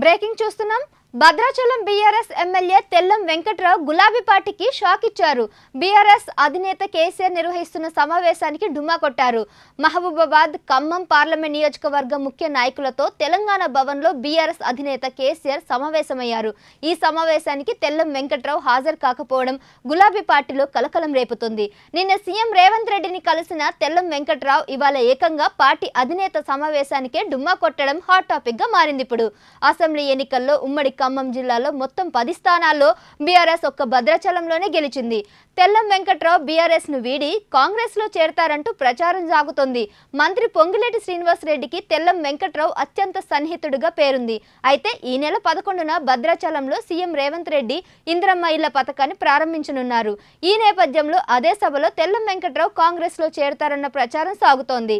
Breaking చూస్తున్నాం. Bhadrachalam BRS MLA Tellam Venkatrao గులాబీ పార్టీకి షాక్ ఇచ్చారు. బీఆర్ఎస్ అధినేత కేసీఆర్ నిర్వహిస్తున్న సమావేశానికి డుమ్మా కొట్టారు. మహబూబాబాద్, ఖమ్మం పార్లమెంట్ నియోజకవర్గ ముఖ్య నాయకులతో తెలంగాణ భవన్లో బీఆర్ఎస్ అధినేత కేసీఆర్ సమావేశమయ్యారు. ఈ సమావేశానికి తెల్లం వెంకట్రావు హాజరు కాకపోవడం గులాబీ పార్టీలో కలకలం రేపుతుంది. నిన్న సీఎం రేవంత్ రెడ్డిని కలిసిన తెల్లం వెంకట్రావు ఇవాళ ఏకంగా పార్టీ అధినేత సమావేశానికే డుమ్మా కొట్టడం హాట్ టాపిక్ గా మారింది. ఇప్పుడు అసెంబ్లీ ఎన్నికల్లో ఉమ్మడి ఖమ్మం జిల్లాలో మొత్తం 10 స్థానాల్లో బీఆర్ఎస్ ఒక్క భద్రాచలంలోనే గెలిచింది. తెల్లం వెంకట్రావు బీఆర్ఎస్ ను వీడి కాంగ్రెస్ లో చేరతారంటూ ప్రచారం సాగుతోంది. మంత్రి పొంగులేటి శ్రీనివాసరెడ్డికి తెల్లం వెంకట్రావు అత్యంత సన్నిహితుడిగా పేరుంది. అయితే ఈ నెల 11న భద్రాచలంలో సీఎం రేవంత్ రెడ్డి ఇందిరమ్మ ఇళ్ల పథకాన్ని ప్రారంభించనున్నారు. ఈ నేపథ్యంలో అదే సభలో తెల్లం వెంకట్రావు కాంగ్రెస్ లో చేరతారన్న ప్రచారం సాగుతోంది.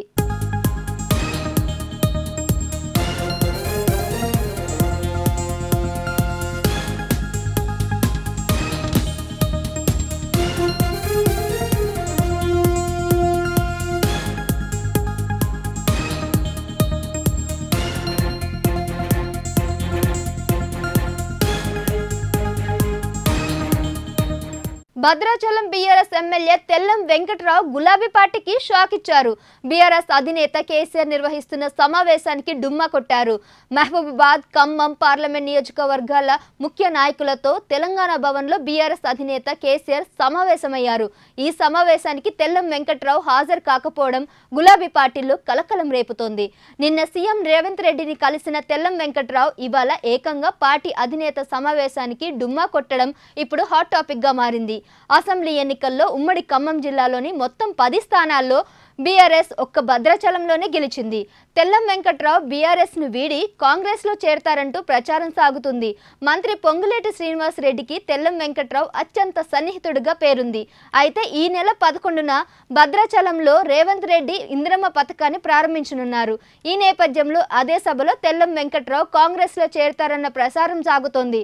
భద్రాచలం బీఆర్ఎస్ ఎమ్మెల్యే తెల్లం వెంకట్రావు గులాబీ పార్టీకి షాక్ ఇచ్చారు. బీఆర్ఎస్ అధినేత కేసీఆర్ నిర్వహిస్తున్న సమావేశానికి డుమ్మా కొట్టారు. మహబూబాబాద్, ఖమ్మం పార్లమెంట్ నియోజకవర్గాల ముఖ్య నాయకులతో తెలంగాణ భవన్లో బీఆర్ఎస్ అధినేత కేసీఆర్ సమావేశమయ్యారు. ఈ సమావేశానికి తెల్లం వెంకట్రావు హాజరు కాకపోవడం గులాబీ పార్టీలో కలకలం రేపుతోంది. నిన్న సీఎం రేవంత్ రెడ్డిని కలిసిన తెల్లం వెంకట్రావు ఇవాళ ఏకంగా పార్టీ అధినేత సమావేశానికి డుమ్మా కొట్టడం ఇప్పుడు హాట్ టాపిక్ గా మారింది. అసెంబ్లీ ఎన్నికల్లో ఉమ్మడి ఖమ్మం జిల్లాలోని మొత్తం 10 స్థానాల్లో బీఆర్ఎస్ ఒక్క భద్రాచలంలోనే గెలిచింది. తెల్లం వెంకట్రావు బీఆర్ఎస్ ను వీడి కాంగ్రెస్ లో చేరతారంటూ ప్రచారం సాగుతుంది. మంత్రి పొంగులేటి శ్రీనివాసరెడ్డికి తెల్లం వెంకట్రావు అత్యంత సన్నిహితుడిగా పేరుంది. అయితే ఈ నెల 11న భద్రాచలంలో రేవంత్ రెడ్డి ఇందిరమ్మ పథకాన్ని ప్రారంభించనున్నారు. ఈ నేపథ్యంలో అదే సభలో తెల్లం వెంకట్రావు కాంగ్రెస్ లో చేరతారన్న ప్రచారం సాగుతోంది.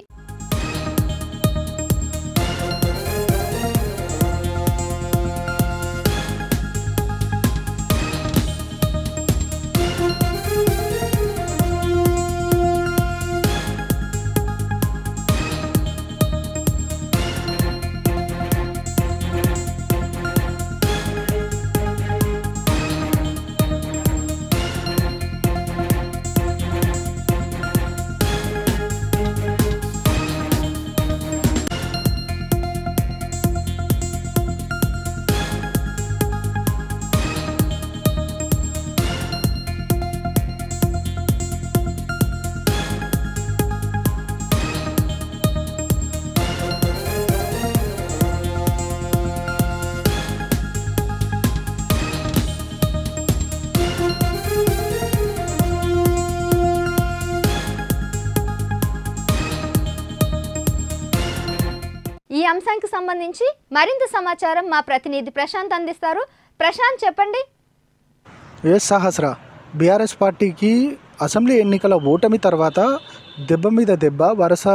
ఈ అంశానికి సంబంధించి మరింత సమాచారం మా ప్రతినిధి ప్రశాంత్ అందిస్తారు. ప్రశాంత్, చెప్పండి. సహస్ర బీఆర్ఎస్ పార్టీకి అసెంబ్లీ ఎన్నికల ఓటమి తర్వాత దెబ్బ మీద దెబ్బ, వరుస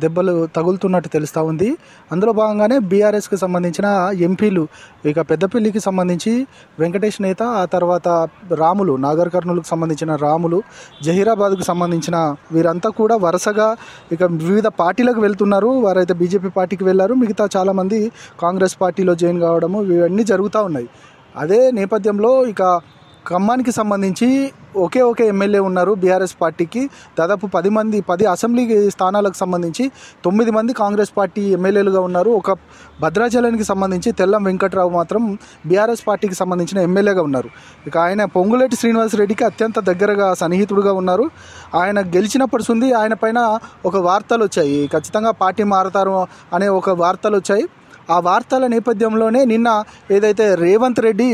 దెబ్బలు తగులుతున్నట్టు తెలుస్తూ ఉంది. అందులో భాగంగానే బీఆర్ఎస్కి సంబంధించిన ఎంపీలు, ఇక పెద్దపల్లికి సంబంధించి వెంకటేష్ నేత, ఆ తర్వాత రాములు, నాగర్ కర్నూలుకు సంబంధించిన రాములు, జహీరాబాద్కు సంబంధించిన వీరంతా కూడా వరుసగా ఇక వివిధ పార్టీలకు వెళ్తున్నారు. వారైతే బీజేపీ పార్టీకి వెళ్ళారు, మిగతా చాలామంది కాంగ్రెస్ పార్టీలో జాయిన్ కావడము ఇవన్నీ జరుగుతూ ఉన్నాయి. అదే నేపథ్యంలో ఇక ఖమ్మానికి సంబంధించి ఒకే ఎమ్మెల్యే ఉన్నారు బీఆర్ఎస్ పార్టీకి. దాదాపు 10 అసెంబ్లీ స్థానాలకు సంబంధించి 9 మంది కాంగ్రెస్ పార్టీ ఎమ్మెల్యేలుగా ఉన్నారు. ఒక భద్రాచలానికి సంబంధించి తెల్లం వెంకట్రావు మాత్రం బీఆర్ఎస్ పార్టీకి సంబంధించిన ఎమ్మెల్యేగా ఉన్నారు. ఇక ఆయన పొంగులేటి శ్రీనివాసరెడ్డికి అత్యంత దగ్గరగా సన్నిహితుడుగా ఉన్నారు. ఆయన గెలిచినప్పటి నుండి ఆయన పైన ఒక వార్తలు వచ్చాయి, ఖచ్చితంగా పార్టీ మారతారు అనే ఒక వార్తలు వచ్చాయి. ఆ వార్తల నేపథ్యంలోనే నిన్న ఏదైతే రేవంత్ రెడ్డి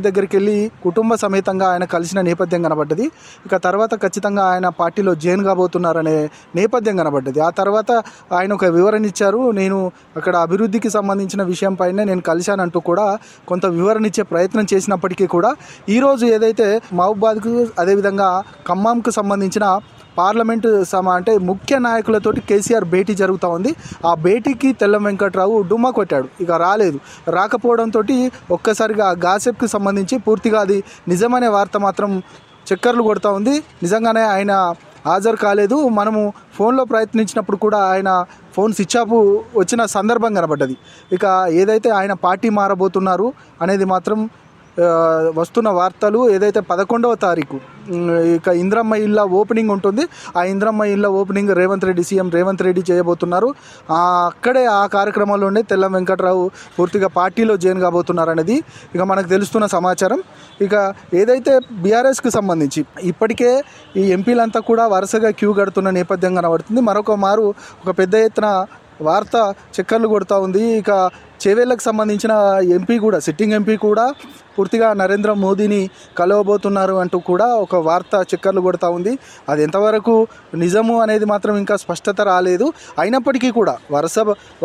దగ్గరికి వెళ్ళి కుటుంబ సమేతంగా ఆయన కలిసిన నేపథ్యం కనబడ్డది. ఇక తర్వాత ఖచ్చితంగా ఆయన పార్టీలో జాయిన్ కాబోతున్నారనే నేపథ్యం కనబడ్డది. ఆ తర్వాత ఆయన ఒక వివరణ ఇచ్చారు. నేను అక్కడ అభివృద్ధికి సంబంధించిన విషయం పైన నేను కలిశానంటూ కూడా కొంత వివరణ ఇచ్చే ప్రయత్నం చేసినప్పటికీ కూడా ఈరోజు ఏదైతే మహబూబాద్కు అదేవిధంగా ఖమ్మంకు సంబంధించిన పార్లమెంటు అంటే ముఖ్య నాయకులతోటి కేసీఆర్ భేటీ జరుగుతూ ఉంది. ఆ భేటీకి తెల్లం వెంకట్రావు డుమ్మా కొట్టాడు. ఇక రాకపోవడంతో ఒక్కసారిగా గాసిప్కి సంబంధించి పూర్తిగా అది నిజమనే వార్త మాత్రం చక్కర్లు కొడతా ఉంది. నిజంగానే ఆయన హాజరు కాలేదు. మనము ఫోన్లో ప్రయత్నించినప్పుడు కూడా ఆయన ఫోన్ స్విచ్ ఆఫ్ వచ్చిన సందర్భం కనబడ్డది. ఇక ఏదైతే ఆయన పార్టీ మారబోతున్నారు అనేది మాత్రం వస్తున్న వార్తలు ఏదైతే 11వ తారీఖు ఇక ఇంద్రమ్మ ఇళ్ళ ఓపెనింగ్ ఉంటుంది. ఆ ఇంద్రమ్మ ఇళ్ళ ఓపెనింగ్ సీఎం రేవంత్ రెడ్డి చేయబోతున్నారు. అక్కడే ఆ కార్యక్రమంలోనే తెల్లం వెంకట్రావు పూర్తిగా పార్టీలో జాయిన్ కాబోతున్నారు అనేది ఇక మనకు తెలుస్తున్న సమాచారం. ఇక ఏదైతే బీఆర్ఎస్కి సంబంధించి ఇప్పటికే ఈ ఎంపీలంతా కూడా వరుసగా క్యూ కడుతున్న నేపథ్యం కనబడుతుంది. మరొక మారు ఒక పెద్ద ఎత్తున వార్త చక్కర్లు కొడుతూ ఉంది. ఇక చేవేళ్ళకు సంబంధించిన ఎంపీ కూడా సిట్టింగ్ ఎంపీ కూడా పూర్తిగా నరేంద్ర మోదీని కలవబోతున్నారు అంటూ కూడా ఒక వార్త చక్కర్లు కొడుతూ ఉంది. అది ఎంతవరకు నిజము అనేది మాత్రం ఇంకా స్పష్టత రాలేదు. అయినప్పటికీ కూడా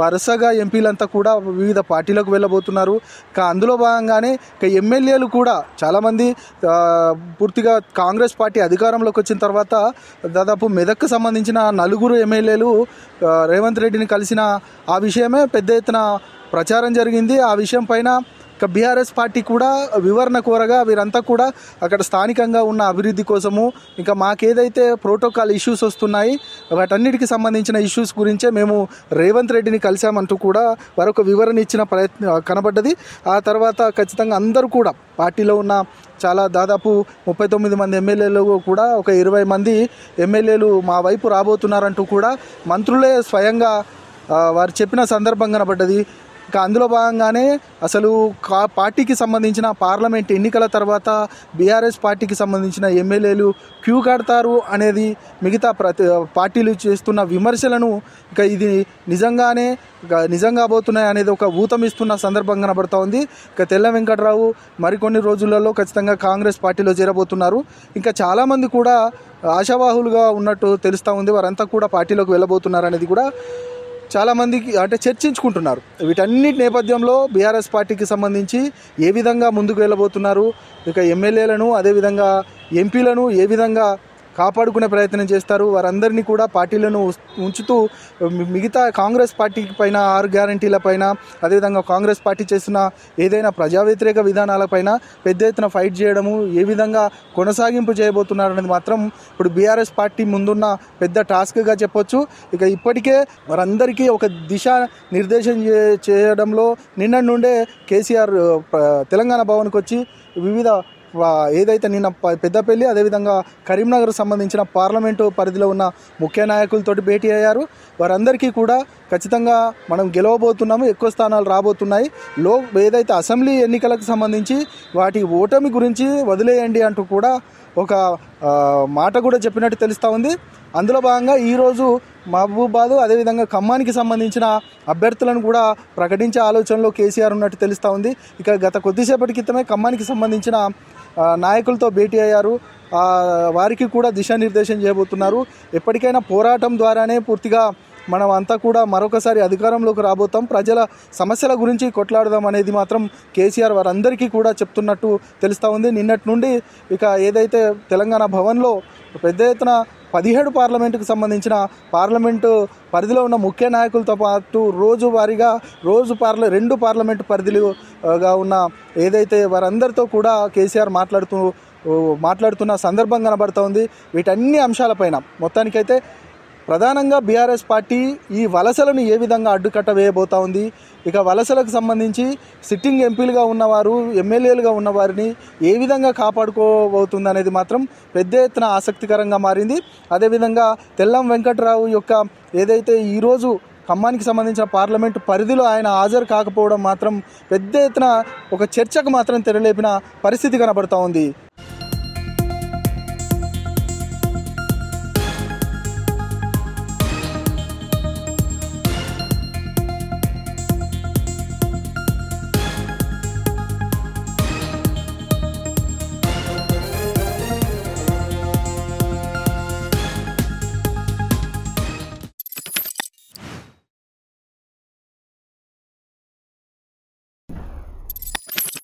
వరుసగా ఎంపీలంతా కూడా వివిధ పార్టీలకు వెళ్ళబోతున్నారు. ఇక అందులో భాగంగానే ఇక ఎమ్మెల్యేలు కూడా చాలామంది పూర్తిగా కాంగ్రెస్ పార్టీ అధికారంలోకి వచ్చిన తర్వాత దాదాపు మెదక్కు సంబంధించిన 4 ఎమ్మెల్యేలు రేవంత్ రెడ్డిని కలిసిన ఆ విషయమే పెద్ద ఎత్తున ప్రచారం జరిగింది. ఆ విషయం పైన ఇక బీఆర్ఎస్ పార్టీ కూడా వివరణ కోరగా వీరంతా కూడా అక్కడ స్థానికంగా ఉన్న అభివృద్ధి కోసము ఇంకా మాకేదైతే ప్రోటోకాల్ ఇష్యూస్ వస్తున్నాయి వాటన్నిటికి సంబంధించిన ఇష్యూస్ గురించే మేము రేవంత్ రెడ్డిని కలిసామంటూ కూడా మరొక వివరణ ఇచ్చిన ప్రయత్నం కనబడ్డది. ఆ తర్వాత ఖచ్చితంగా అందరూ కూడా పార్టీలో ఉన్న దాదాపు 39 మంది ఎమ్మెల్యేలు కూడా ఒక 20 మంది ఎమ్మెల్యేలు మా వైపు రాబోతున్నారంటూ కూడా మంత్రులే స్వయంగా వారు చెప్పిన సందర్భం కనబడ్డది. ఇక అందులో భాగంగానే అసలు పార్టీకి సంబంధించిన పార్లమెంట్ ఎన్నికల తర్వాత బీఆర్ఎస్ పార్టీకి సంబంధించిన ఎమ్మెల్యేలు క్యూ కడతారు అనేది మిగతా పార్టీలు చేస్తున్న విమర్శలను ఇక ఇది నిజంగా పోతున్నాయి అనేది ఒక ఊతమిస్తున్న సందర్భం కనబడుతూ ఉంది. ఇక తెల్ల వెంకట్రావు మరికొన్ని రోజులలో ఖచ్చితంగా కాంగ్రెస్ పార్టీలో చేరబోతున్నారు. ఇంకా చాలామంది కూడా ఆశావాహులుగా ఉన్నట్టు తెలుస్తూ ఉంది. వారంతా కూడా పార్టీలోకి వెళ్ళబోతున్నారు అనేది కూడా చాలామందికి అంటే చర్చించుకుంటున్నారు. వీటన్నిటి నేపథ్యంలో బీఆర్ఎస్ పార్టీకి సంబంధించి ఏ విధంగా ముందుకు వెళ్ళబోతున్నారు, ఇక ఎమ్మెల్యేలను అదేవిధంగా ఎంపీలను ఏ విధంగా కాపాడుకునే ప్రయత్నం చేస్తారు, వారందరినీ కూడా పార్టీలను ఉంచుతూ మిగతా కాంగ్రెస్ పార్టీ పైన 6 గ్యారంటీల పైన అదేవిధంగా కాంగ్రెస్ పార్టీ చేస్తున్న ఏదైనా ప్రజా వ్యతిరేక విధానాలపైన పెద్ద ఎత్తున ఫైట్ చేయడము ఏ విధంగా కొనసాగింపు చేయబోతున్నారనేది మాత్రం ఇప్పుడు బీఆర్ఎస్ పార్టీ ముందున్న పెద్ద టాస్క్గా చెప్పొచ్చు. ఇక ఇప్పటికే వారందరికీ ఒక దిశ నిర్దేశం చేయడంలో నిన్నటి నుండే కేసీఆర్ తెలంగాణ భవన్కి వచ్చి వివిధ ఏదైతే నిన్న పెద్దపల్లి అదేవిధంగా కరీంనగర్ సంబంధించిన పార్లమెంటు పరిధిలో ఉన్న ముఖ్య నాయకులతోటి భేటీ అయ్యారు. వారందరికీ కూడా ఖచ్చితంగా మనం గెలవబోతున్నాము, ఎక్కువ స్థానాలు రాబోతున్నాయి, ఏదైతే అసెంబ్లీ ఎన్నికలకు సంబంధించి వాటి ఓటమి గురించి వదిలేయండి అంటూ కూడా ఒక మాట కూడా చెప్పినట్టు తెలుస్తూ ఉంది. అందులో భాగంగా ఈరోజు మహబూబాబాద్ అదేవిధంగా ఖమ్మానికి సంబంధించిన అభ్యర్థులను కూడా ప్రకటించే ఆలోచనలో కేసీఆర్ ఉన్నట్టు తెలుస్తూ ఉంది. ఇక గత కొద్దిసేపటి క్రితమే ఖమ్మానికి సంబంధించిన నాయకులతో భేటీ అయ్యారు. వారికి కూడా దిశానిర్దేశం చేయబోతున్నారు. ఎప్పటికైనా పోరాటం ద్వారానే పూర్తిగా మనం అంతా కూడా మరొకసారి అధికారంలోకి రాబోతాం, ప్రజల సమస్యల గురించి కొట్లాడదాం అనేది మాత్రం కేసీఆర్ వారందరికీ కూడా చెప్తున్నట్టు తెలుస్తూ ఉంది. నిన్నటి నుండి ఇక ఏదైతే తెలంగాణ భవన్లో పెద్ద ఎత్తున 17 పార్లమెంటుకు సంబంధించిన పార్లమెంటు పరిధిలో ఉన్న ముఖ్య నాయకులతో పాటు రోజువారీగా 2 పార్లమెంటు పరిధిలుగా ఉన్న ఏదైతే వారందరితో కూడా కేసీఆర్ మాట్లాడుతున్న సందర్భం కనబడుతూ ఉంది. వీటన్ని అంశాలపైన మొత్తానికైతే ప్రధానంగా బీఆర్ఎస్ పార్టీ ఈ వలసలను ఏ విధంగా అడ్డుకట్ట వేయబోతా ఉంది, ఇక వలసలకు సంబంధించి సిట్టింగ్ ఎంపీలుగా ఉన్నవారు ఎమ్మెల్యేలుగా ఉన్నవారిని ఏ విధంగా కాపాడుకోబోతుంది అనేది మాత్రం పెద్ద ఎత్తున ఆసక్తికరంగా మారింది. అదేవిధంగా తెల్లం వెంకట్రావు యొక్క ఏదైతే ఈరోజు ఖమ్మానికి సంబంధించిన పార్లమెంటు పరిధిలో ఆయన హాజరు కాకపోవడం మాత్రం పెద్ద ఎత్తున ఒక చర్చకు మాత్రం తెరలేపిన పరిస్థితి కనబడుతూ ఉంది.